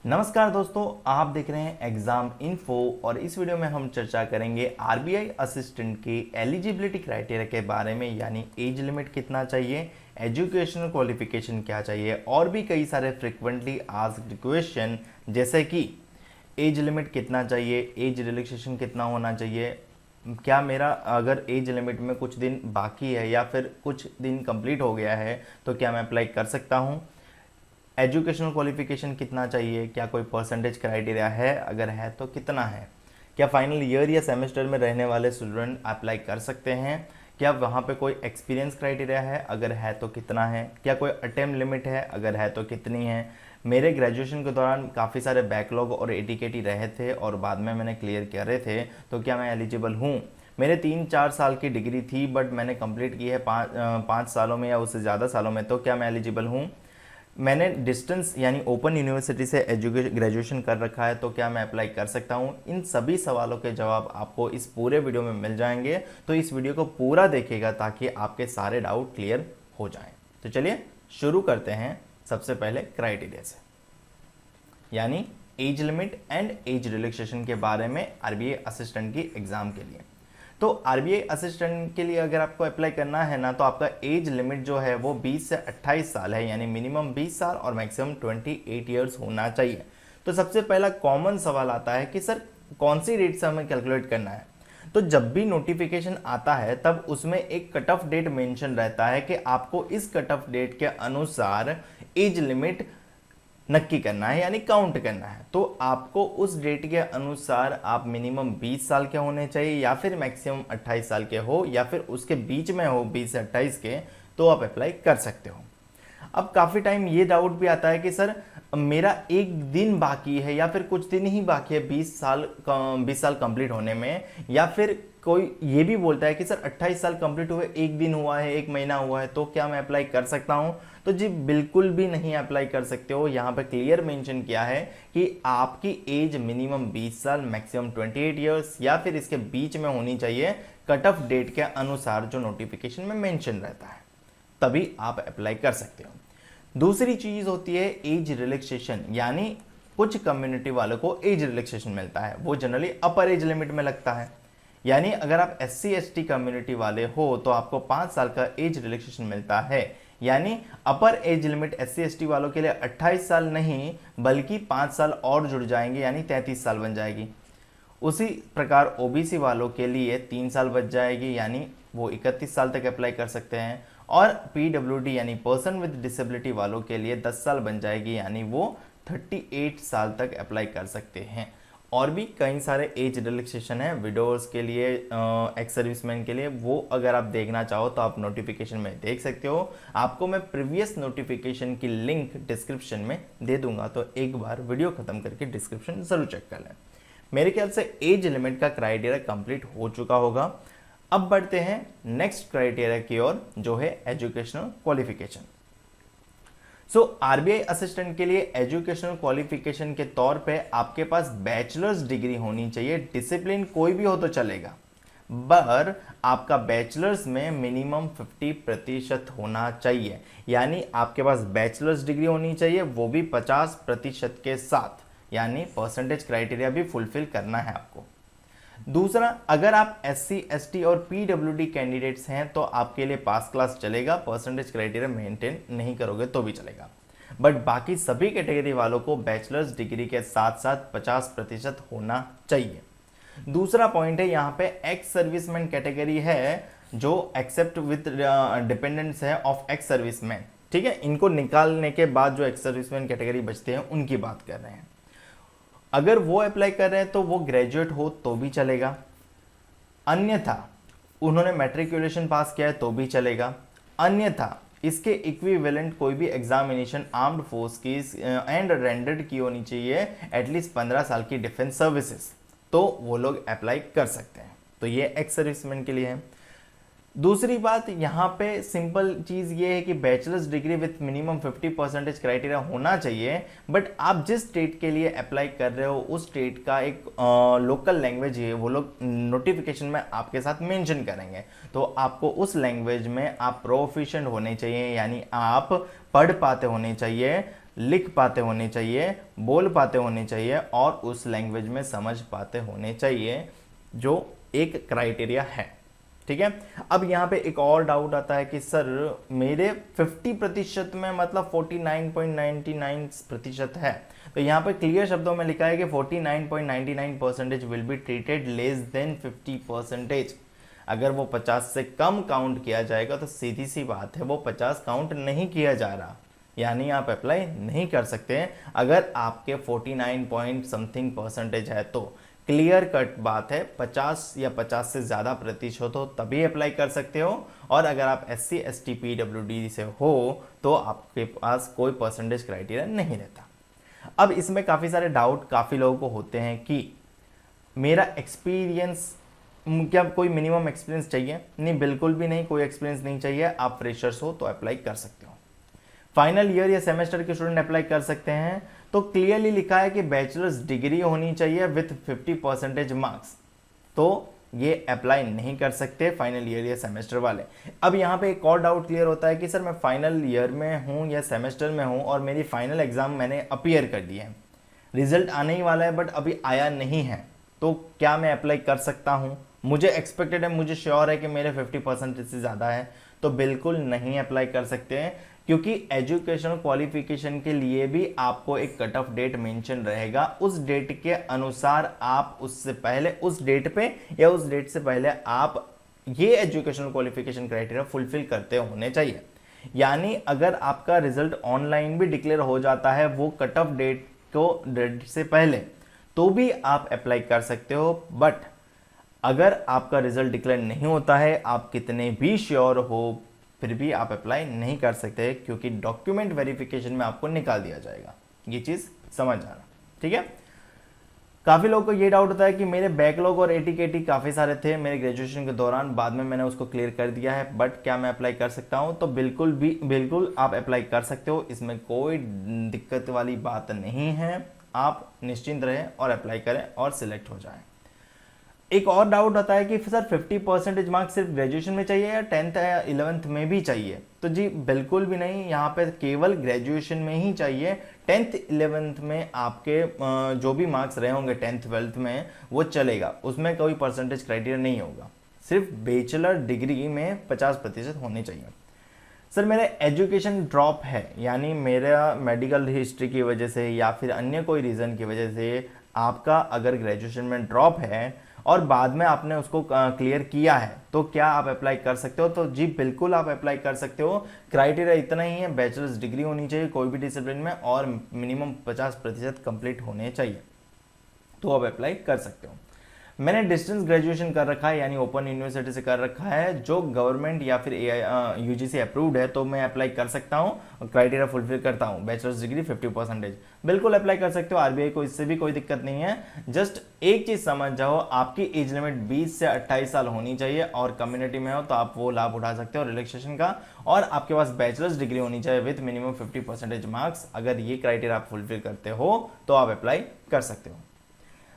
नमस्कार दोस्तों, आप देख रहे हैं एग्जाम इन्फो और इस वीडियो में हम चर्चा करेंगे आरबीआई असिस्टेंट की एलिजिबिलिटी क्राइटेरिया के बारे में, यानी एज लिमिट कितना चाहिए, एजुकेशनल क्वालिफिकेशन क्या चाहिए और भी कई सारे फ्रिक्वेंटली आस्क्ड क्वेश्चन जैसे कि एज लिमिट कितना चाहिए, एज रिलैक्सेशन कितना होना चाहिए, क्या मेरा अगर एज लिमिट में कुछ दिन बाकी है या फिर कुछ दिन कंप्लीट हो गया है तो क्या मैं अप्लाई कर सकता हूँ, एजुकेशनल क्वालिफिकेशन कितना चाहिए, क्या कोई परसेंटेज क्राइटेरिया है, अगर है तो कितना है, क्या फाइनल ईयर या सेमेस्टर में रहने वाले स्टूडेंट अप्लाई कर सकते हैं, क्या वहाँ पे कोई एक्सपीरियंस क्राइटेरिया है, अगर है तो कितना है, क्या कोई अटेम्प्ट लिमिट है, अगर है तो कितनी है। मेरे ग्रेजुएशन के दौरान काफ़ी सारे बैकलॉग और एटीकेटी रहे थे और बाद में मैंने क्लियर करे थे, तो क्या मैं एलिजिबल हूँ। मेरे 3-4 साल की डिग्री थी बट मैंने कंप्लीट की है 5 सालों में या उससे ज़्यादा सालों में, तो क्या मैं एलिजिबल हूँ। मैंने डिस्टेंस यानी ओपन यूनिवर्सिटी से ग्रेजुएशन कर रखा है, तो क्या मैं अप्लाई कर सकता हूँ। इन सभी सवालों के जवाब आपको इस पूरे वीडियो में मिल जाएंगे, तो इस वीडियो को पूरा देखिएगा ताकि आपके सारे डाउट क्लियर हो जाएं। तो चलिए शुरू करते हैं सबसे पहले क्राइटेरिया से, यानी age limit and age relaxation के बारे में आरबीआई असिस्टेंट की एग्जाम के लिए। तो आरबीआई असिस्टेंट के लिए अगर आपको अप्लाई करना है ना, तो आपका एज लिमिट जो है वो 20 से 28 साल है, यानी मिनिमम 20 साल और मैक्सिमम 28 ईयर्स होना चाहिए। तो सबसे पहला कॉमन सवाल आता है कि सर कौन सी डेट से हमें कैलकुलेट करना है। तो जब भी नोटिफिकेशन आता है तब उसमें एक कट ऑफ डेट मेंशन रहता है कि आपको इस कट ऑफ डेट के अनुसार एज लिमिट नक्की करना है, यानी काउंट करना है। तो आपको उस डेट के अनुसार आप मिनिमम 20 साल के होने चाहिए या फिर मैक्सिमम 28 साल के हो या फिर उसके बीच में हो 20 से 28 के, तो आप अप्लाई कर सकते हो। अब काफ़ी टाइम ये डाउट भी आता है कि सर मेरा एक दिन बाकी है या फिर कुछ दिन ही बाकी है 20 साल कंप्लीट होने में, या फिर कोई ये भी बोलता है कि सर 28 साल कंप्लीट हुए, एक दिन हुआ है, एक महीना हुआ है, तो क्या मैं अप्लाई कर सकता हूँ। तो जी बिल्कुल भी नहीं अप्लाई कर सकते हो। यहाँ पे क्लियर मेंशन किया है कि आपकी एज मिनिमम 20 साल मैक्सिमम 28 ईयर्स या फिर इसके बीच में होनी चाहिए, कट ऑफ डेट के अनुसार जो नोटिफिकेशन में मेंशन रहता है, तभी आप अप्लाई कर सकते हो। दूसरी चीज होती है एज रिलैक्सेशन, यानी कुछ कम्युनिटी वालों को एज रिलैक्सेशन मिलता है, वो जनरली अपर एज लिमिट में लगता है। यानी अगर आप SC/ST कम्युनिटी वाले हो तो आपको 5 साल का एज रिलैक्सेशन मिलता है, यानी अपर एज लिमिट SC/ST वालों के लिए 28 साल नहीं बल्कि 5 साल और जुड़ जाएंगे, यानी 33 साल बन जाएगी। उसी प्रकार OBC वालों के लिए 3 साल बच जाएगी, यानी वो 31 साल तक अप्लाई कर सकते हैं। और PWD यानी पर्सन विद डिसेबिलिटी वालों के लिए 10 साल बन जाएगी, यानी वो 38 साल तक अप्लाई कर सकते हैं। और भी कई सारे एज रिलैक्सेशन है विडोर्स के लिए, एक्स सर्विसमैन के लिए, वो अगर आप देखना चाहो तो आप नोटिफिकेशन में देख सकते हो। आपको मैं प्रीवियस नोटिफिकेशन की लिंक डिस्क्रिप्शन में दे दूंगा, तो एक बार वीडियो खत्म करके डिस्क्रिप्शन जरूर चेक कर लें। मेरे ख्याल से एज लिमिट का क्राइटेरिया कंप्लीट हो चुका होगा। अब बढ़ते हैं नेक्स्ट क्राइटेरिया की ओर, जो है educational qualification. So RBI assistant के लिए एजुकेशनल क्वालिफिकेशन के तौर पे आपके पास बैचलर्स डिग्री होनी चाहिए, डिसिप्लिन कोई भी हो तो चलेगा, पर आपका बैचलर्स में मिनिमम 50% होना चाहिए, यानी आपके पास बैचलर्स डिग्री होनी चाहिए, वो भी 50% के साथ, यानी परसेंटेज क्राइटेरिया भी फुलफिल करना है आपको। दूसरा, अगर आप SC/ST और PWD कैंडिडेट्स हैं तो आपके लिए पास क्लास चलेगा, परसेंटेज क्राइटेरिया मेंटेन नहीं करोगे तो भी चलेगा, बट बाकी सभी कैटेगरी वालों को बैचलर्स डिग्री के साथ साथ 50% होना चाहिए। दूसरा पॉइंट है, यहाँ पे एक्स सर्विसमैन कैटेगरी है जो एक्सेप्ट विद डिपेंडेंट्स है ऑफ एक्स सर्विसमैन, ठीक है, इनको निकालने के बाद जो एक्स सर्विसमैन कैटेगरी बचते हैं उनकी बात कर रहे हैं। अगर वो अप्लाई कर रहे हैं तो वो ग्रेजुएट हो तो भी चलेगा, अन्यथा उन्होंने मैट्रिकुलेशन पास किया है तो भी चलेगा, अन्यथा इसके इक्विवेलेंट कोई भी एग्जामिनेशन आर्म्ड फोर्स की एंड रेंडर्ड की होनी चाहिए, एटलीस्ट 15 साल की डिफेंस सर्विसेज, तो वो लोग अप्लाई कर सकते हैं। तो ये एक्स सर्विसमैन के लिए है। दूसरी बात, यहाँ पे सिंपल चीज़ ये है कि bachelors degree with minimum 50% criteria होना चाहिए, बट आप जिस स्टेट के लिए अप्लाई कर रहे हो उस स्टेट का एक लोकल लैंग्वेज है, वो लोग नोटिफिकेशन में आपके साथ मेंशन करेंगे, तो आपको उस लैंग्वेज में आप प्रोफिशिएंट होने चाहिए, यानी आप पढ़ पाते होने चाहिए, लिख पाते होने चाहिए, बोल पाते होने चाहिए और उस लैंग्वेज में समझ पाते होने चाहिए, जो एक क्राइटेरिया है। ठीक है। अब यहाँ पे एक और डाउट आता है कि सर मेरे 50% में मतलब 49.99% है, तो यहाँ पे क्लियर शब्दों में लिखा है कि 49.99% will be treated less than 50%। अगर वो 50 से कम काउंट किया जाएगा तो सीधी सी बात है वो 50 काउंट नहीं किया जा रहा, यानी आप अप्लाई नहीं कर सकते हैं। अगर आपके 49 पॉइंट समथिंग परसेंटेज है तो क्लियर कट बात है 50 या 50 से ज़्यादा प्रतिशत हो तभी अप्लाई कर सकते हो, और अगर आप SC ST PWD से हो तो आपके पास कोई परसेंटेज क्राइटेरिया नहीं रहता। अब इसमें काफ़ी सारे डाउट काफ़ी लोगों को होते हैं कि मेरा एक्सपीरियंस, क्या कोई मिनिमम एक्सपीरियंस चाहिए? नहीं, बिल्कुल भी नहीं, कोई एक्सपीरियंस नहीं चाहिए। आप फ्रेशर्स हो तो अप्लाई कर सकते हो। फाइनल ईयर या सेमेस्टर के स्टूडेंट अप्लाई कर सकते हैं, तो क्लियरली लिखा है कि बैचलर्स डिग्री होनी चाहिए विथ 50% मार्क्स, तो ये अप्लाई नहीं कर सकते फाइनल ईयर या सेमेस्टर वाले। अब यहाँ पे एक और डाउट क्लियर होता है कि सर मैं फाइनल ईयर में हूँ या सेमेस्टर में हूँ और मेरी फाइनल एग्जाम मैंने अपीयर कर दी है, रिजल्ट आने ही वाला है बट अभी आया नहीं है, तो क्या मैं अप्लाई कर सकता हूँ? मुझे एक्सपेक्टेड है, मुझे श्योर है कि मेरे 50% से ज़्यादा है, तो बिल्कुल नहीं अप्लाई कर सकते हैं, क्योंकि एजुकेशनल क्वालिफिकेशन के लिए भी आपको एक कट ऑफ डेट मेंशन रहेगा। उस डेट के अनुसार आप उससे पहले, उस डेट पे या उस डेट से पहले आप ये एजुकेशनल क्वालिफिकेशन क्राइटेरिया फुलफिल करते होने चाहिए। यानी अगर आपका रिजल्ट ऑनलाइन भी डिक्लेयर हो जाता है वो कट ऑफ डेट से पहले, तो भी आप अप्लाई कर सकते हो। बट अगर आपका रिजल्ट डिक्लेयर नहीं होता है, आप कितने भी श्योर हो, फिर भी आप अप्लाई नहीं कर सकते, क्योंकि डॉक्यूमेंट वेरिफिकेशन में आपको निकाल दिया जाएगा। ये चीज़ समझ आना, ठीक है। काफ़ी लोगों को ये डाउट होता है कि मेरे बैकलॉग और AT-KT काफ़ी सारे थे मेरे ग्रेजुएशन के दौरान, बाद में मैंने उसको क्लियर कर दिया है, बट क्या मैं अप्लाई कर सकता हूँ? तो बिल्कुल आप अप्लाई कर सकते हो, इसमें कोई दिक्कत वाली बात नहीं है। आप निश्चिंत रहें और अप्लाई करें और सिलेक्ट हो जाएं। एक और डाउट आता है कि सर 50% मार्क्स सिर्फ ग्रेजुएशन में चाहिए या 10th या 11th में भी चाहिए? तो जी बिल्कुल भी नहीं, यहाँ पे केवल ग्रेजुएशन में ही चाहिए। 10th 11th में आपके जो भी मार्क्स रहे होंगे 10th 12th में वो चलेगा, उसमें कोई परसेंटेज क्राइटेरिया नहीं होगा। सिर्फ बैचलर डिग्री में 50% होने चाहिए। सर मेरा एजुकेशन ड्रॉप है, यानी मेरा मेडिकल हिस्ट्री की वजह से या फिर अन्य कोई रीज़न की वजह से आपका अगर ग्रेजुएशन में ड्रॉप है और बाद में आपने उसको क्लियर किया है, तो क्या आप अप्लाई कर सकते हो? तो जी बिल्कुल आप अप्लाई कर सकते हो। क्राइटेरिया इतना ही है, बैचलर्स डिग्री होनी चाहिए कोई भी डिसिप्लिन में और मिनिमम 50% कंप्लीट होने चाहिए, तो आप अप्लाई कर सकते हो। मैंने डिस्टेंस ग्रेजुएशन कर रखा है, यानी ओपन यूनिवर्सिटी से कर रखा है, जो गवर्नमेंट या फिर UGC अप्रूव्ड है, तो मैं अप्लाई कर सकता हूँ, क्राइटेरिया फुलफिल करता हूँ। बैचलर्स डिग्री 50%, बिल्कुल अप्लाई कर सकते हो। RBI को इससे भी कोई दिक्कत नहीं है। जस्ट एक चीज़ समझ जाओ, आपकी एज लिमिट 20 से 28 साल होनी चाहिए और कम्युनिटी में हो तो आप वो लाभ उठा सकते हो रिलैक्सेशन का, और आपके पास बैचलर्स डिग्री होनी चाहिए विथ मिनिमम 50% मार्क्स। अगर ये क्राइटेरिया आप फुलफिल करते हो तो आप अप्लाई कर सकते हो।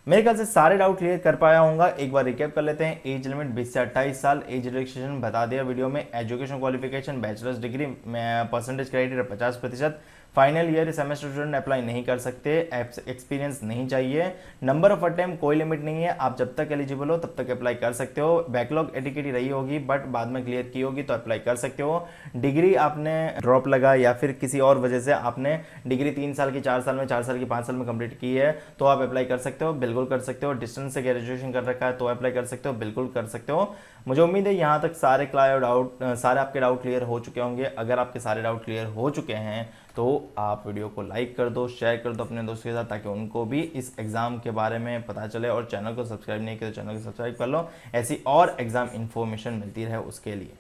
मेरे ख्याल से सारे डाउट क्लियर कर पाया होगा। एक बार रिकैप कर लेते हैं। एज लिमिट 20 से 28 साल, एज रिलैक्सेशन बता दिया वीडियो में, एजुकेशन क्वालिफिकेशन बैचलर्स डिग्री में percentage criteria 50%, final year semester student apply नहीं कर सकते, एक्सपीरियंस नहीं चाहिए, नंबर ऑफ अटेम्प्ट कोई लिमिट नहीं है, आप जब तक एलिजिबल हो तब तक अप्लाई कर सकते हो। बैकलॉग AT-KT रही होगी बट बाद में क्लियर की होगी तो अप्लाई कर सकते हो। डिग्री आपने ड्रॉप लगा या फिर किसी और वजह से आपने डिग्री 3 साल की 4 साल में, 4 साल की 5 साल में कंप्लीट की है, तो आप अप्लाई कर सकते हो, बिल्कुल कर सकते हो। डिस्टेंस से ग्रेजुएशन कर रखा है तो अप्लाई कर सकते हो, बिल्कुल कर सकते हो। मुझे उम्मीद है यहाँ तक सारे आपके डाउट क्लियर हो चुके होंगे। अगर आपके सारे डाउट क्लियर हो चुके हैं तो आप वीडियो को लाइक कर दो, शेयर कर दो अपने दोस्तों के साथ, ताकि उनको भी इस एग्ज़ाम के बारे में पता चले, और चैनल को सब्सक्राइब नहीं किया तो चैनल को सब्सक्राइब कर लो, ऐसी और एग्ज़ाम इन्फॉर्मेशन मिलती रहे उसके लिए।